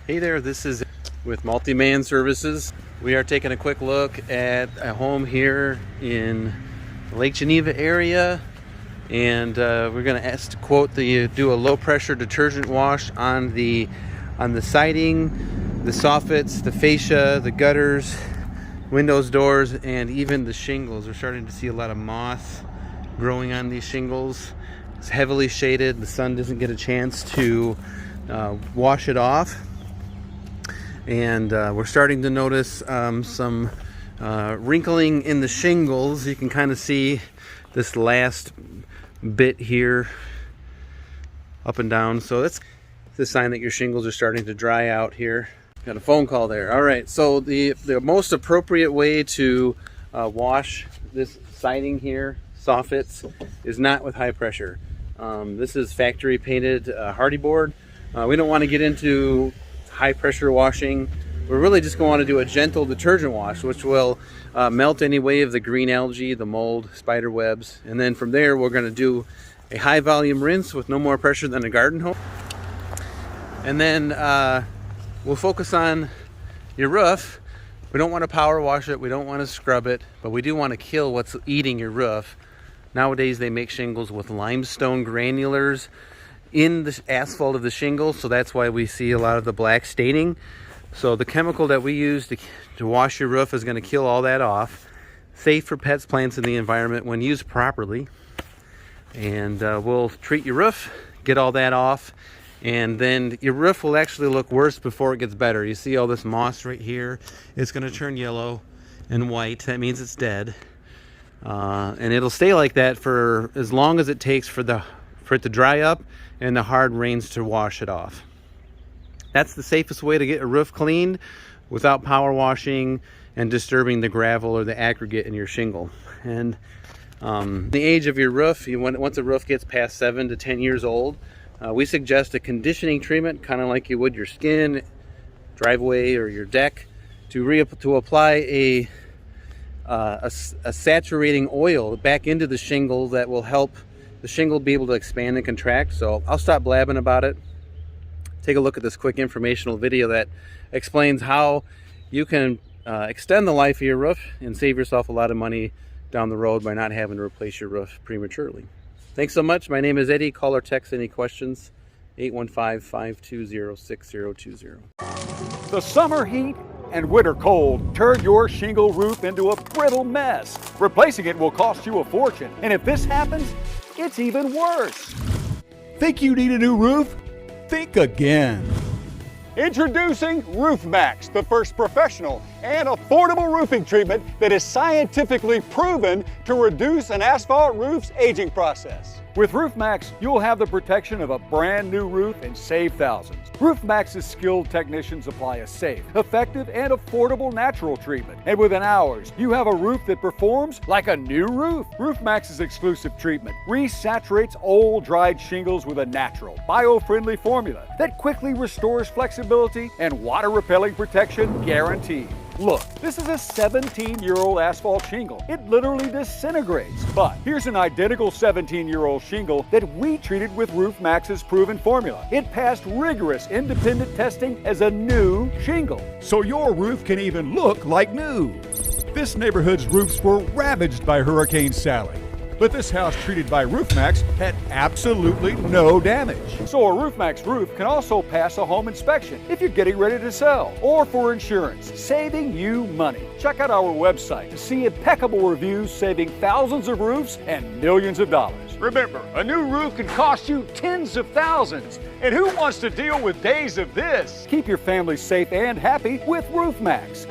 Hey there, this is with Multi-Man Services. We are taking a quick look at a home here in the Lake Geneva area, and we're going to ask to quote do a low pressure detergent wash on the siding, the soffits, the fascia, the gutters, windows, doors, and even the shingles. We're starting to see a lot of moss growing on these shingles. It's heavily shaded. The sun doesn't get a chance to wash it off. And we're starting to notice some wrinkling in the shingles. You can kind of see this last bit here up and down. So that's the sign that your shingles are starting to dry out here. Got a phone call there. All right, so the most appropriate way to wash this siding here, soffits, is not with high pressure. This is factory painted hardy board. We don't want to get into high pressure washing. We're really just going to do a gentle detergent wash, which will melt any way of the green algae, the mold, spider webs, and then from there we're going to do a high volume rinse with no more pressure than a garden hose. And then we'll focus on your roof. We don't want to power wash it, we don't want to scrub it, but we do want to kill what's eating your roof. Nowadays they make shingles with limestone granulars in the asphalt of the shingles, so that's why we see a lot of the black staining. So the chemical that we use to wash your roof is going to kill all that off. Safe for pets, plants, and the environment when used properly. And we'll treat your roof, get all that off, and then your roof will actually look worse before it gets better. You see all this moss right here? It's going to turn yellow and white. That means it's dead. And it'll stay like that for as long as it takes for it to dry up and the hard rains to wash it off. That's the safest way to get a roof cleaned without power washing and disturbing the gravel or the aggregate in your shingle. And the age of your roof, once a roof gets past 7 to 10 years old, we suggest a conditioning treatment, kind of like you would your skin, driveway, or your deck, to apply a saturating oil back into the shingle that will help the shingle be able to expand and contract. So I'll stop blabbing about it. Take a look at this quick informational video that explains how you can extend the life of your roof and save yourself a lot of money down the road by not having to replace your roof prematurely. Thanks so much. My name is Eddie. Call or text any questions. 815-520-6020. The summer heat and winter cold turn your shingle roof into a brittle mess. Replacing it will cost you a fortune. And if this happens, it's even worse. Think you need a new roof? Think again. Introducing Roof Max, the first professional and affordable roofing treatment that is scientifically proven to reduce an asphalt roof's aging process. With Roof Max, you'll have the protection of a brand new roof and save thousands. Roof Max's skilled technicians apply a safe, effective, and affordable natural treatment. And within hours, you have a roof that performs like a new roof. Roof Max's exclusive treatment resaturates old, dried shingles with a natural, bio-friendly formula that quickly restores flexibility and water-repelling protection guaranteed. Look, this is a 17-year-old asphalt shingle. It literally disintegrates. But here's an identical 17-year-old shingle that we treated with Roof Max's proven formula. It passed rigorous independent testing as a new shingle. So your roof can even look like new. This neighborhood's roofs were ravaged by Hurricane Sally. But this house treated by Roof Max had absolutely no damage. So a Roof Max roof can also pass a home inspection if you're getting ready to sell or for insurance, saving you money. Check out our website to see impeccable reviews saving thousands of roofs and millions of dollars. Remember, a new roof can cost you tens of thousands. And who wants to deal with days of this? Keep your family safe and happy with Roof Max.